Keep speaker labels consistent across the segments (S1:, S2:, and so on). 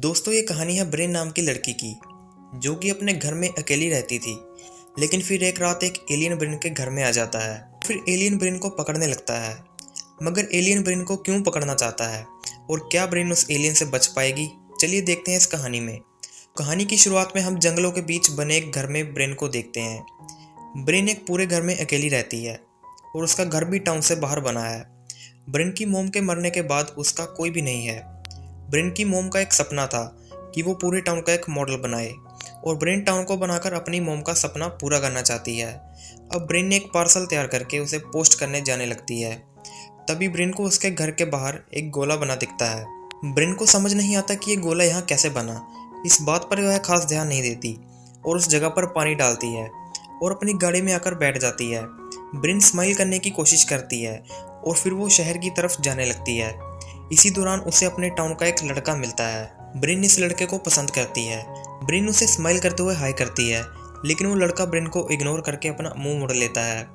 S1: दोस्तों, ये कहानी है ब्रेन नाम की लड़की की, जो कि अपने घर में अकेली रहती थी। लेकिन फिर एक रात एक एलियन ब्रेन के घर में आ जाता है। फिर एलियन ब्रेन को पकड़ने लगता है। मगर एलियन ब्रेन को क्यों पकड़ना चाहता है और क्या ब्रेन उस एलियन से बच पाएगी? चलिए देखते हैं इस कहानी में। कहानी की शुरुआत में हम जंगलों के बीच बने एक घर में ब्रेन को देखते हैं। ब्रेन एक पूरे घर में अकेली रहती है और उसका घर भी टाउन से बाहर बना है। ब्रेन की मोम के मरने के बाद उसका कोई भी नहीं है। ब्रेन की मोम का एक सपना था कि वो पूरे टाउन का एक मॉडल बनाए और ब्रेन टाउन को बनाकर अपनी मोम का सपना पूरा करना चाहती है। अब ब्रेन ने एक पार्सल तैयार करके उसे पोस्ट करने जाने लगती है। तभी ब्रेन को उसके घर के बाहर एक गोला बना दिखता है। ब्रेन को समझ नहीं आता कि ये गोला यहाँ कैसे बना। इस बात पर वह खास ध्यान नहीं देती और उस जगह पर पानी डालती है और अपनी गाड़ी में आकर बैठ जाती है। ब्रेन स्माइल करने की कोशिश करती है और फिर वो शहर की तरफ जाने लगती है। इसी दौरान उसे अपने टाउन का एक लड़का मिलता है। ब्रेन इस लड़के को पसंद करती है। ब्रेन उसे स्माइल करते हुए हाय करती है, लेकिन वो लड़का ब्रेन को इग्नोर करके अपना मुंह मोड़ लेता है।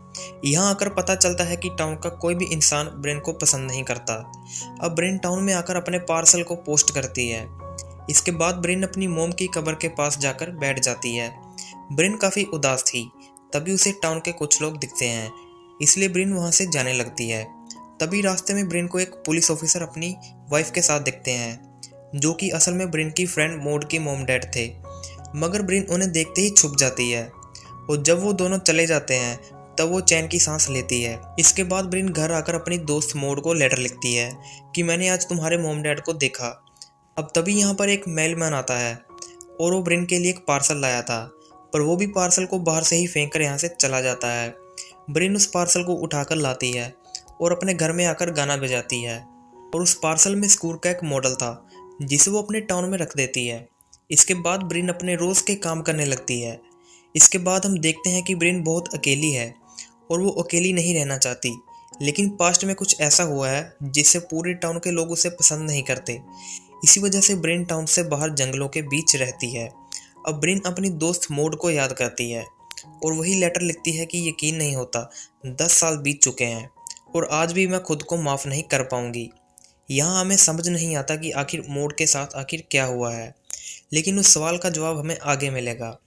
S1: यहाँ आकर पता चलता है कि टाउन का कोई भी इंसान ब्रेन को पसंद नहीं करता। अब ब्रेन टाउन में आकर अपने पार्सल को पोस्ट करती है। इसके बाद ब्रेन अपनी मोम की कब्र के पास जाकर बैठ जाती है। ब्रेन काफ़ी उदास थी। तभी उसे टाउन के कुछ लोग दिखते हैं, इसलिए ब्रेन वहाँ से जाने लगती है। तभी रास्ते में ब्रेन को एक पुलिस ऑफिसर अपनी वाइफ के साथ दिखते हैं, जो कि असल में ब्रेन की फ्रेंड मोड की मोम डैड थे। मगर ब्रेन उन्हें देखते ही छुप जाती है और जब वो दोनों चले जाते हैं तब वो चैन की सांस लेती है। इसके बाद ब्रेन घर आकर अपनी दोस्त मोड को लेटर लिखती है कि मैंने आज तुम्हारे मोम डैड को देखा। अब तभी यहाँ पर एक मेलमैन आता है और वो ब्रेन के लिए एक पार्सल लाया था, पर वो भी पार्सल को बाहर से ही फेंक कर यहाँ से चला जाता है। ब्रेन उस पार्सल को उठाकर लाती है और अपने घर में आकर गाना बजाती है और उस पार्सल में स्कूल का एक मॉडल था, जिसे वो अपने टाउन में रख देती है। इसके बाद ब्रेन अपने रोज़ के काम करने लगती है। इसके बाद हम देखते हैं कि ब्रेन बहुत अकेली है और वो अकेली नहीं रहना चाहती। लेकिन पास्ट में कुछ ऐसा हुआ है जिससे पूरे टाउन के लोग उसे पसंद नहीं करते। इसी वजह से ब्रेन टाउन से बाहर जंगलों के बीच रहती है। अब ब्रेन अपनी दोस्त मोड को याद करती है और वही लेटर लिखती है कि यकीन नहीं होता, 10 साल बीत चुके हैं और आज भी मैं खुद को माफ़ नहीं कर पाऊंगी। यहाँ हमें समझ नहीं आता कि आखिर मोड के साथ आखिर क्या हुआ है, लेकिन उस सवाल का जवाब हमें आगे मिलेगा।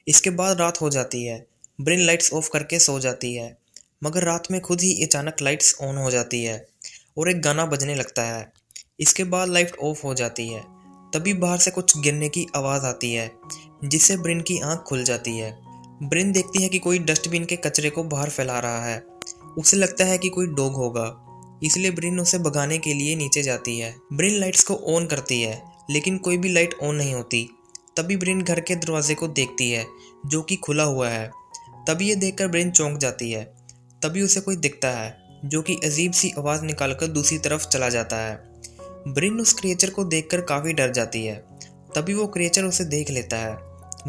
S1: इसके बाद रात हो जाती है। ब्रेन लाइट्स ऑफ करके सो जाती है, मगर रात में खुद ही अचानक लाइट्स ऑन हो जाती है और एक गाना बजने लगता है। इसके बाद लाइट ऑफ हो जाती है। तभी बाहर से कुछ गिरने की आवाज़ आती है, जिससे ब्रेन की आंख खुल जाती है। ब्रेन देखती है कि कोई डस्टबिन के कचरे को बाहर फैला रहा है। उसे लगता है कि कोई डॉग होगा, इसलिए ब्रेन उसे भगाने के लिए नीचे जाती है। ब्रेन लाइट्स को ऑन करती है, लेकिन कोई भी लाइट ऑन नहीं होती। तभी ब्रेन घर के दरवाजे को देखती है, जो कि खुला हुआ है। तभी ये देखकर ब्रेन चौंक जाती है। तभी उसे कोई दिखता है, जो कि अजीब सी आवाज़ निकालकर दूसरी तरफ चला जाता है। ब्रेन उस क्रिएचर को देखकर काफ़ी डर जाती है। तभी वो क्रिएचर उसे देख लेता है।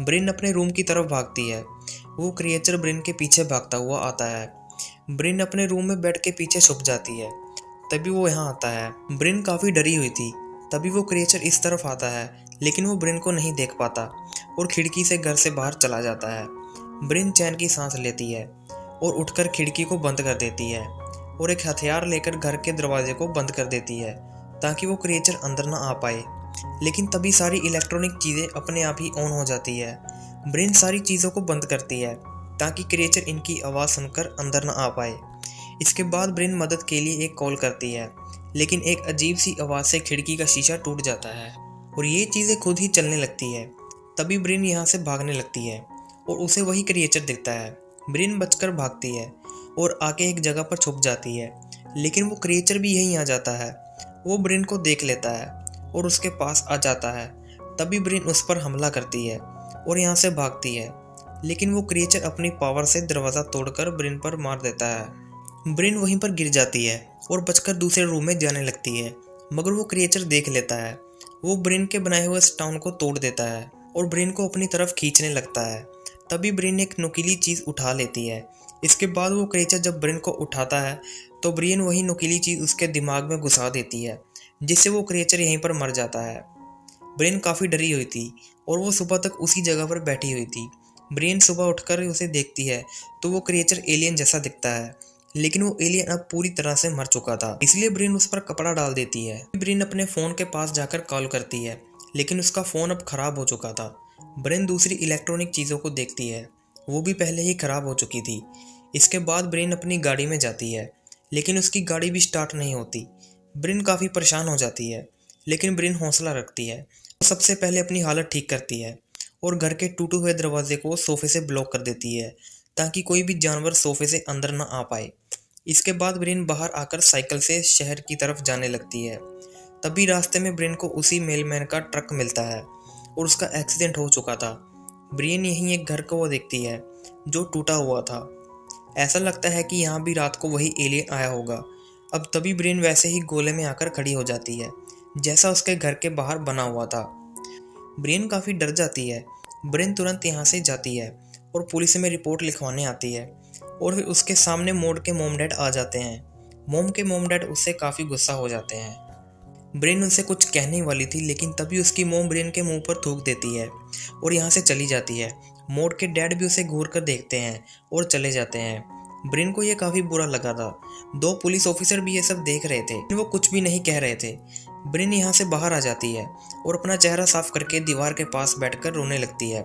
S1: ब्रेन अपने रूम की तरफ भागती है। वो क्रिएचर ब्रेन के पीछे भागता हुआ आता है। ब्रेन अपने रूम में बेड के पीछे छुप जाती है। तभी वो यहाँ आता है। ब्रेन काफ़ी डरी हुई थी। तभी वो क्रिएचर इस तरफ आता है, लेकिन वो ब्रेन को नहीं देख पाता और खिड़की से घर से बाहर चला जाता है। ब्रेन चैन की सांस लेती है और उठकर खिड़की को बंद कर देती है और एक हथियार लेकर घर के दरवाजे को बंद कर देती है, ताकि वो क्रिएचर अंदर ना आ पाए। लेकिन तभी सारी इलेक्ट्रॉनिक चीज़ें अपने आप ही ऑन हो जाती है। ब्रेन सारी चीज़ों को बंद करती है ताकि क्रिएचर इनकी आवाज़ सुनकर अंदर ना आ पाए। इसके बाद ब्रेन मदद के लिए एक कॉल करती है, लेकिन एक अजीब सी आवाज़ से खिड़की का शीशा टूट जाता है और ये चीज़ें खुद ही चलने लगती है। तभी ब्रेन यहाँ से भागने लगती है और उसे वही क्रिएचर दिखता है। ब्रेन बचकर भागती है और आके एक जगह पर छुप जाती है, लेकिन वो क्रिएचर भी यहीं आ जाता है। वो ब्रेन को देख लेता है और उसके पास आ जाता है। तभी ब्रेन उस पर हमला करती है और यहाँ से भागती है, लेकिन वो क्रिएचर अपनी पावर से दरवाज़ा तोड़कर ब्रेन पर मार देता है। ब्रेन वहीं पर गिर जाती है और बचकर दूसरे रूम में जाने लगती है, मगर वो क्रिएचर देख लेता है। वो ब्रेन के बनाए हुए स्टाउन को तोड़ देता है और ब्रेन को अपनी तरफ खींचने लगता है। तभी ब्रेन एक नुकीली चीज़ उठा लेती है। इसके बाद वो क्रिएचर जब ब्रेन को उठाता है तो ब्रेन वही नुकीली चीज़ उसके दिमाग में घुसा देती है, जिससे वो क्रिएचर यहीं पर मर जाता है। ब्रेन काफ़ी डरी हुई थी और वो सुबह तक उसी जगह पर बैठी हुई थी। ब्रेन सुबह उठकर उसे देखती है तो वो क्रिएचर एलियन जैसा दिखता है, लेकिन वो एलियन अब पूरी तरह से मर चुका था, इसलिए ब्रेन उस पर कपड़ा डाल देती है। ब्रेन अपने फ़ोन के पास जाकर कॉल करती है, लेकिन उसका फ़ोन अब ख़राब हो चुका था। ब्रेन दूसरी इलेक्ट्रॉनिक चीज़ों को देखती है, वो भी पहले ही ख़राब हो चुकी थी। इसके बाद ब्रेन अपनी गाड़ी में जाती है, लेकिन उसकी गाड़ी भी स्टार्ट नहीं होती। ब्रेन काफ़ी परेशान हो जाती है, लेकिन ब्रेन हौसला रखती है। वो सबसे पहले अपनी हालत ठीक करती है और घर के टूटे हुए दरवाजे को सोफे से ब्लॉक कर देती है, ताकि कोई भी जानवर सोफे से अंदर ना आ पाए। इसके बाद ब्रेन बाहर आकर साइकिल से शहर की तरफ जाने लगती है। तभी रास्ते में ब्रेन को उसी मेलमैन का ट्रक मिलता है और उसका एक्सीडेंट हो चुका था। ब्रेन यहीं एक घर को वो देखती है जो टूटा हुआ था। ऐसा लगता है कि यहाँ भी रात को वही एलियन आया होगा। अब तभी ब्रेन वैसे ही गोले में आकर खड़ी हो जाती है, जैसा उसके घर के बाहर बना हुआ था। ब्रेन काफ़ी डर जाती है। ब्रेन तुरंत यहाँ से जाती है और पुलिस में रिपोर्ट लिखवाने आती है। और फिर उसके सामने मोड के मोम डैड आ जाते हैं। मोम के मोम डैड उससे काफ़ी गुस्सा हो जाते हैं। ब्रेन उनसे कुछ कहने वाली थी, लेकिन तभी उसकी मोम ब्रेन के मुंह पर थूक देती है और यहाँ से चली जाती है। मोड के डैड भी उसे घूर कर देखते हैं और चले जाते हैं। ब्रेन को ये काफ़ी बुरा लगा था। दो पुलिस ऑफिसर भी ये सब देख रहे थे, वो कुछ भी नहीं कह रहे थे। ब्रेन यहाँ से बाहर आ जाती है और अपना चेहरा साफ करके दीवार के पास बैठकर रोने लगती है।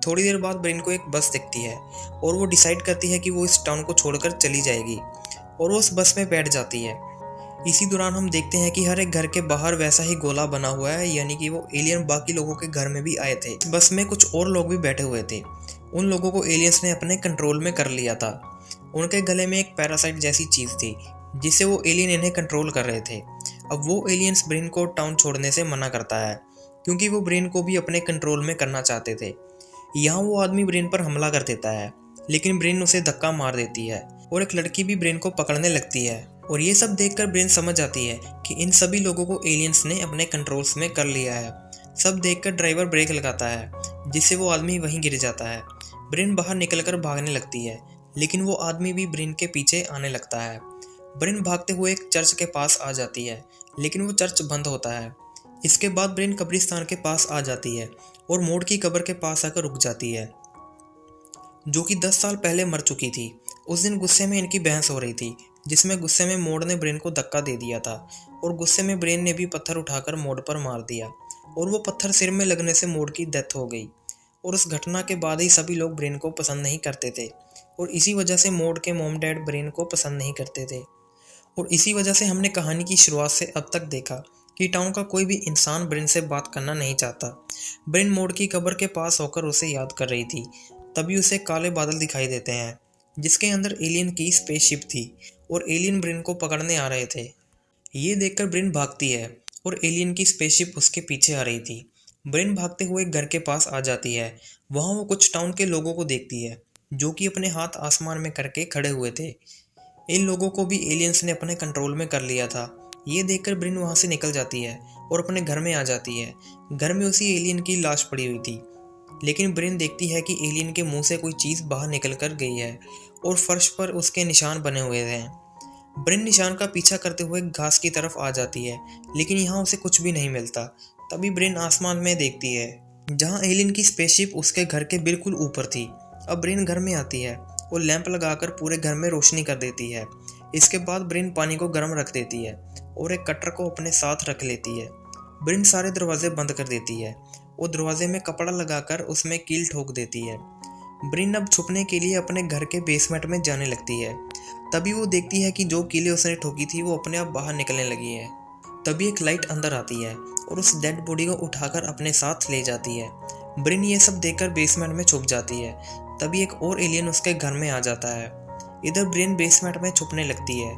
S1: थोड़ी देर बाद ब्रेन को एक बस दिखती है और वो डिसाइड करती है कि वो इस टाउन को छोड़कर चली जाएगी और वो उस बस में बैठ जाती है। इसी दौरान हम देखते हैं कि हर एक घर के बाहर वैसा ही गोला बना हुआ है, यानी कि वो एलियन बाकी लोगों के घर में भी आए थे। बस में कुछ और लोग भी बैठे हुए थे। उन लोगों को एलियंस ने अपने कंट्रोल में कर लिया था। उनके गले में एक पैरासाइट जैसी चीज़ थी, जिससे वो एलियन इन्हें कंट्रोल कर रहे थे। अब वो एलियंस ब्रेन को टाउन छोड़ने से मना करता है, क्योंकि वो ब्रेन को भी अपने कंट्रोल में करना चाहते थे। यहाँ वो आदमी ब्रेन पर हमला कर देता है, लेकिन ब्रेन उसे धक्का मार देती है और एक लड़की भी ब्रेन को पकड़ने लगती है। और ये सब देखकर ब्रेन समझ जाती है कि इन सभी लोगों को एलियंस ने अपने कंट्रोल्स में कर लिया है। सब देखकर ड्राइवर ब्रेक लगाता है, जिससे वो आदमी वहीं गिर जाता है। ब्रेन बाहर निकलकर भागने लगती है, लेकिन वो आदमी भी ब्रेन के पीछे आने लगता है। ब्रेन भागते हुए एक चर्च के पास आ जाती है, लेकिन वो चर्च बंद होता है। इसके बाद ब्रेन कब्रिस्तान के पास आ जाती है और मोड की कब्र के पास आकर रुक जाती है, जो कि 10 साल पहले मर चुकी थी। उस दिन गुस्से में इनकी बहस हो रही थी, जिसमें गुस्से में मोड ने ब्रेन को धक्का दे दिया था और गुस्से में ब्रेन ने भी पत्थर उठाकर मोड पर मार दिया और वो पत्थर सिर में लगने से मोड की डेथ हो गई। और उस घटना के बाद ही सभी लोग ब्रेन को पसंद नहीं करते थे और इसी वजह से मोड के मॉम डैड ब्रेन को पसंद नहीं करते थे। और इसी वजह से हमने कहानी की शुरुआत से अब तक देखा कि टाउन का कोई भी इंसान ब्रेन से बात करना नहीं चाहता। ब्रेन मोड की कब्र के पास होकर उसे याद कर रही थी, तभी उसे काले बादल दिखाई देते हैं, जिसके अंदर एलियन की स्पेसशिप थी और एलियन ब्रेन को पकड़ने आ रहे थे। ये देखकर ब्रेन भागती है और एलियन की स्पेसशिप उसके पीछे आ रही थी। ब्रेन भागते हुए घर के पास आ जाती है। वहाँ वो कुछ टाउन के लोगों को देखती है, जो कि अपने हाथ आसमान में करके खड़े हुए थे। इन लोगों को भी एलियंस ने अपने कंट्रोल में कर लिया था। ये देखकर ब्रेन वहाँ से निकल जाती है और अपने घर में आ जाती है। घर में उसी एलियन की लाश पड़ी हुई थी, लेकिन ब्रेन देखती है कि एलियन के मुंह से कोई चीज़ बाहर निकल कर गई है और फर्श पर उसके निशान बने हुए थे। ब्रेन निशान का पीछा करते हुए घास की तरफ आ जाती है, लेकिन यहाँ उसे कुछ भी नहीं मिलता। तभी ब्रेन आसमान में देखती है, जहाँ एलियन की स्पेसशिप उसके घर के बिल्कुल ऊपर थी। अब ब्रेन घर में आती है और लैंप लगाकर पूरे घर में रोशनी कर देती है। इसके बाद ब्रेन पानी को गर्म रख देती है और एक कटर को अपने साथ रख लेती है। ब्रेन सारे दरवाजे बंद कर देती है और दरवाजे में कपड़ा लगाकर उसमें कील ठोक देती है। ब्रेन अब छुपने के लिए अपने घर के बेसमेंट में जाने लगती है। तभी वो देखती है कि जो कीलें उसने ठोकी थी वो अपने आप बाहर निकलने लगी है। तभी एक लाइट अंदर आती है और उस डेड बॉडी को उठाकर अपने साथ ले जाती है। ब्रेन ये सब देखकर बेसमेंट में छुप जाती है। तभी एक और एलियन उसके घर में आ जाता है। इधर ब्रेन बेसमेंट में छुपने लगती है।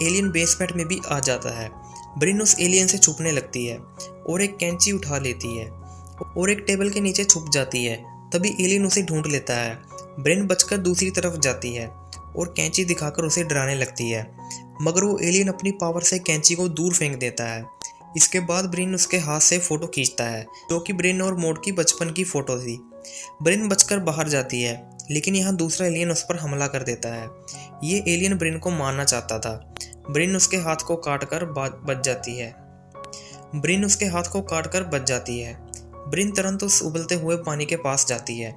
S1: एलियन बेसमेंट में भी आ जाता है। ब्रेन उस एलियन से छुपने लगती है और एक कैंची उठा लेती है और एक टेबल के नीचे छुप जाती है। तभी एलियन उसे ढूंढ लेता है। ब्रेन बचकर दूसरी तरफ जाती है और कैंची दिखाकर उसे डराने लगती है, मगर वो एलियन अपनी पावर से कैंची को दूर फेंक देता है। इसके बाद ब्रेन उसके हाथ से फोटो खींचता है, जो कि ब्रेन और मोड की बचपन की फोटो थी। ब्रेन बचकर बाहर जाती है, लेकिन यहाँ दूसरा एलियन उस पर हमला कर देता है। ये एलियन ब्रेन को मारना चाहता था। ब्रेन उसके हाथ को काटकर बच जाती है। ब्रेन तुरंत उस उबलते हुए पानी के पास जाती है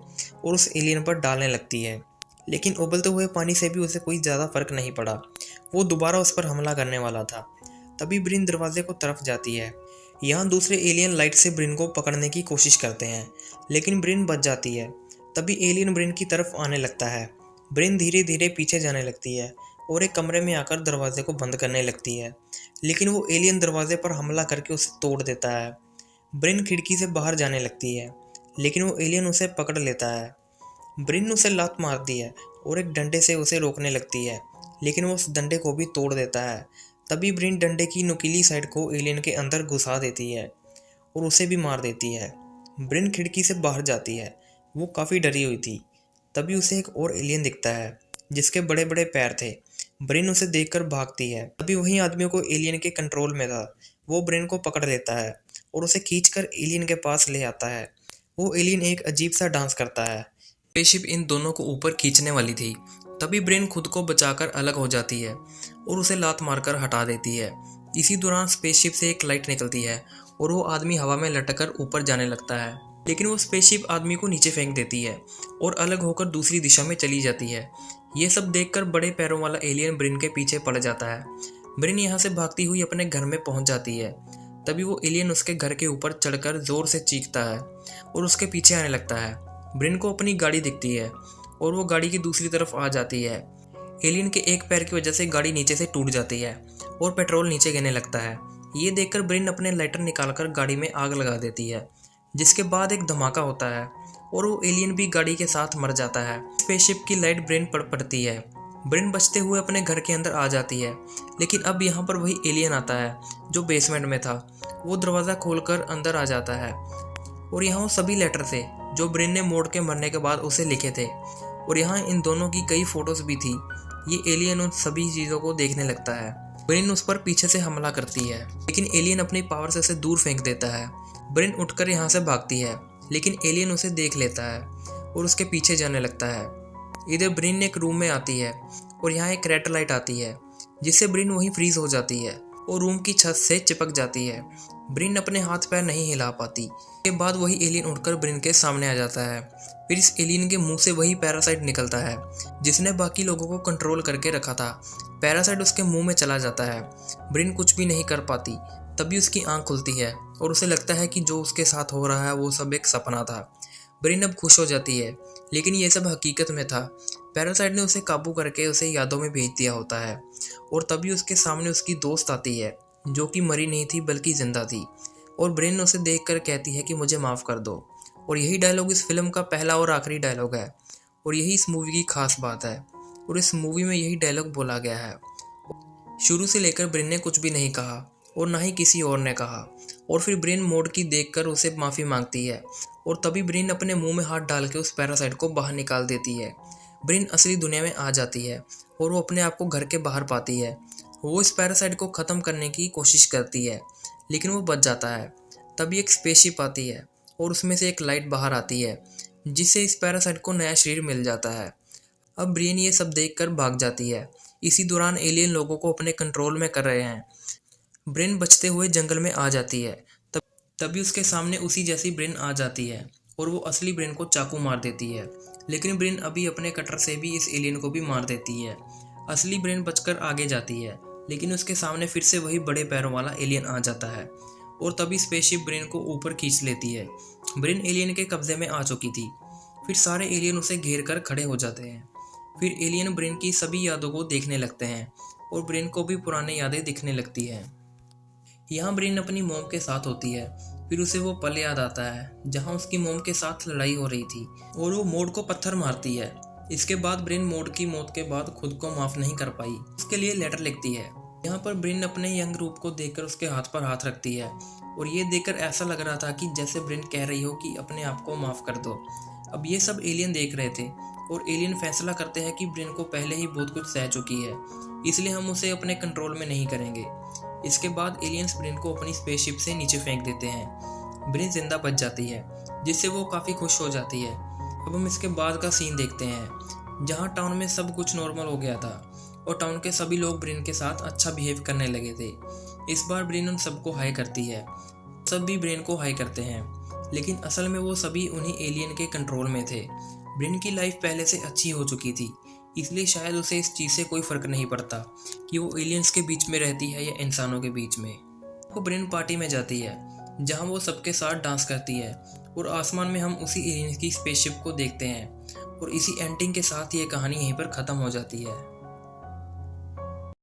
S1: और उस एलियन पर डालने लगती है, लेकिन उबलते हुए पानी से भी उसे कोई ज़्यादा फर्क नहीं पड़ा। वो दोबारा उस पर हमला करने वाला था। तभी ब्रेन दरवाजे को तरफ जाती है। यहाँ दूसरे एलियन लाइट से ब्रिन को पकड़ने की कोशिश करते हैं, लेकिन ब्रिन बच जाती है। तभी एलियन ब्रिन की तरफ आने लगता है। ब्रिन धीरे धीरे पीछे जाने लगती है और एक कमरे में आकर दरवाजे को बंद करने लगती है, लेकिन वो एलियन दरवाजे पर हमला करके उसे तोड़ देता है। ब्रिन खिड़की से बाहर जाने लगती है, लेकिन वो एलियन उसे पकड़ लेता है। ब्रिन उसे लात मारती है और एक डंडे से उसे रोकने लगती है, लेकिन वो उस डंडे को भी तोड़ देता है। तभी ब्रिन डंडे की नुकीली साइड को एलियन के अंदर घुसा देती है और उसे भी मार देती है। ब्रिन खिड़की से बाहर जाती है। वो काफ़ी डरी हुई थी। तभी उसे एक और एलियन दिखता है जिसके बड़े बड़े पैर थे। ब्रिन उसे देखकर भागती है। तभी वही आदमी को एलियन के कंट्रोल में था। वो ब्रिन को पकड़ लेता है और उसे खींचकर एलियन के पास ले आता है। वो एलियन एक अजीब सा डांस करता है। स्पेसशिप इन दोनों को ऊपर खींचने वाली थी। तभी ब्रिन खुद को बचाकर अलग हो जाती है और उसे लात मारकर हटा देती है। इसी दौरान स्पेसशिप से एक लाइट निकलती है और वो आदमी हवा में लटककर ऊपर जाने लगता है, लेकिन वो स्पेसशिप आदमी को नीचे फेंक देती है और अलग होकर दूसरी दिशा में चली जाती है। ये सब देखकर बड़े पैरों वाला एलियन ब्रिन के पीछे पड़ जाता है। ब्रिन यहाँ से भागती हुई अपने घर में पहुँच जाती है। तभी वो एलियन उसके घर के ऊपर चढ़कर जोर से चीखता है और उसके पीछे आने लगता है। ब्रिन को अपनी गाड़ी दिखती है और वो गाड़ी की दूसरी तरफ आ जाती है। एलियन के एक पैर की वजह से गाड़ी नीचे से टूट जाती है और पेट्रोल नीचे गिरने लगता है। ये देखकर ब्रिन अपने लाइटर निकालकर गाड़ी में आग लगा देती है, जिसके बाद एक धमाका होता है और वो एलियन भी गाड़ी के साथ मर जाता है। स्पेसशिप की लाइट ब्रिन पर पड़ती है। ब्रिन बचते हुए अपने घर के अंदर आ जाती है, लेकिन अब यहाँ पर वही एलियन आता है जो बेसमेंट में था। वो दरवाज़ा खोलकर अंदर आ जाता है और यहाँ वो सभी लेटर थे जो ब्रिन ने मोड के मरने के बाद उसे लिखे थे, और यहाँ इन दोनों की कई फोटोज भी थी। ये एलियन उन सभी चीज़ों को देखने लगता है। ब्रिन उस पर पीछे से हमला करती है, लेकिन एलियन अपनी पावर से उसे दूर फेंक देता है। ब्रिन उठकर यहाँ से भागती है, लेकिन एलियन उसे देख लेता है और उसके पीछे जाने लगता है। इधर ब्रिन एक रूम में आती है और यहाँ एक रेड लाइट आती है, जिससे ब्रिन वहीं फ्रीज हो जाती है और रूम की छत से चिपक जाती है। ब्रिन अपने हाथ पैर नहीं हिला पाती। के बाद वही एलियन उठकर ब्रिन के सामने आ जाता है। फिर इस एलियन के मुंह से वही पैरासाइट निकलता है जिसने बाकी लोगों को कंट्रोल करके रखा था। पैरासाइट उसके मुंह में चला जाता है। ब्रिन कुछ भी नहीं कर पाती। तभी उसकी आंख खुलती है और उसे लगता है कि जो उसके साथ हो रहा है वो सब एक सपना था। ब्रिन अब खुश हो जाती है, लेकिन ये सब हकीकत में था। पैरासाइट ने उसे काबू करके उसे यादों में भेज दिया होता है, और तभी उसके सामने उसकी दोस्त आती है जो कि मरी नहीं थी बल्कि जिंदा थी, और ब्रिन उसे देखकर कहती है कि मुझे माफ़ कर दो। और यही डायलॉग इस फिल्म का पहला और आखिरी डायलॉग है, और यही इस मूवी की खास बात है, और इस मूवी में यही डायलॉग बोला गया है। शुरू से लेकर ब्रिन ने कुछ भी नहीं कहा और ना ही किसी और ने कहा, और फिर ब्रिन मोड की देखकर उसे माफ़ी मांगती है, और तभी ब्रिन अपने मुंह में हाथ डाल के उस पैरासाइट को बाहर निकाल देती है। ब्रिन असली दुनिया में आ जाती है और वो अपने आप को घर के बाहर पाती है। वो इस पैरासाइट को ख़त्म करने की कोशिश करती है, लेकिन वो बच जाता है। तभी एक स्पेसशिप आती है और उसमें से एक लाइट बाहर आती है, जिससे इस पैरासाइट को नया शरीर मिल जाता है। अब ब्रिन ये सब देखकर भाग जाती है। इसी दौरान एलियन लोगों को अपने कंट्रोल में कर रहे हैं। ब्रिन बचते हुए जंगल में आ जाती है। तभी उसके सामने उसी जैसी ब्रिन आ जाती है और वो असली ब्रिन को चाकू मार देती है, लेकिन ब्रिन अभी अपने कटर से भी इस एलियन को भी मार देती है। असली ब्रिन बचकर आगे जाती है, लेकिन उसके सामने फिर से वही बड़े पैरों वाला एलियन आ जाता है, और तभी स्पेसशिप ब्रिन को ऊपर खींच लेती है। ब्रिन एलियन के कब्जे में आ चुकी थी। फिर सारे एलियन उसे घेर कर खड़े हो जाते हैं। फिर एलियन ब्रिन की सभी यादों को देखने लगते हैं और ब्रिन को भी पुरानी यादें दिखने लगती हैं। यहाँ ब्रिन अपनी मोम के साथ होती है। फिर उसे वो पल याद आता है जहाँ उसकी मोम के साथ लड़ाई हो रही थी और वो मोड को पत्थर मारती है। इसके बाद ब्रिन मोड की मौत के बाद खुद को माफ़ नहीं कर पाई, उसके लिए लेटर लिखती है। यहाँ पर ब्रिन अपने यंग रूप को देखकर उसके हाथ पर हाथ रखती है, और ये देखकर ऐसा लग रहा था कि जैसे ब्रिन कह रही हो कि अपने आप को माफ़ कर दो। अब ये सब एलियन देख रहे थे, और एलियन फैसला करते हैं कि ब्रिन को पहले ही बहुत कुछ सह चुकी है, इसलिए हम उसे अपने कंट्रोल में नहीं करेंगे। इसके बाद एलियंस ब्रिन को अपनी स्पेसशिप से नीचे फेंक देते हैं। ब्रिन जिंदा बच जाती है, जिससे वो काफ़ी खुश हो जाती है। अब हम इसके बाद का सीन देखते हैं, जहाँ टाउन में सब कुछ नॉर्मल हो गया था और टाउन के सभी लोग ब्रिन के साथ अच्छा बिहेव करने लगे थे। इस बार ब्रिन उन सबको हाई करती है। सब भी ब्रिन को हाई करते हैं, लेकिन असल में वो सभी उन्हीं एलियन के कंट्रोल में थे। ब्रिन की लाइफ पहले से अच्छी हो चुकी थी, इसलिए शायद उसे इस चीज़ से कोई फ़र्क नहीं पड़ता कि वो एलियंस के बीच में रहती है या इंसानों के बीच में।
S2: वो ब्रेन पार्टी में जाती है जहाँ वो सबके साथ डांस करती है और आसमान में हम उसी एलियन की स्पेसशिप को देखते हैं और इसी एंडिंग के साथ ये कहानी यहीं पर ख़त्म हो जाती है।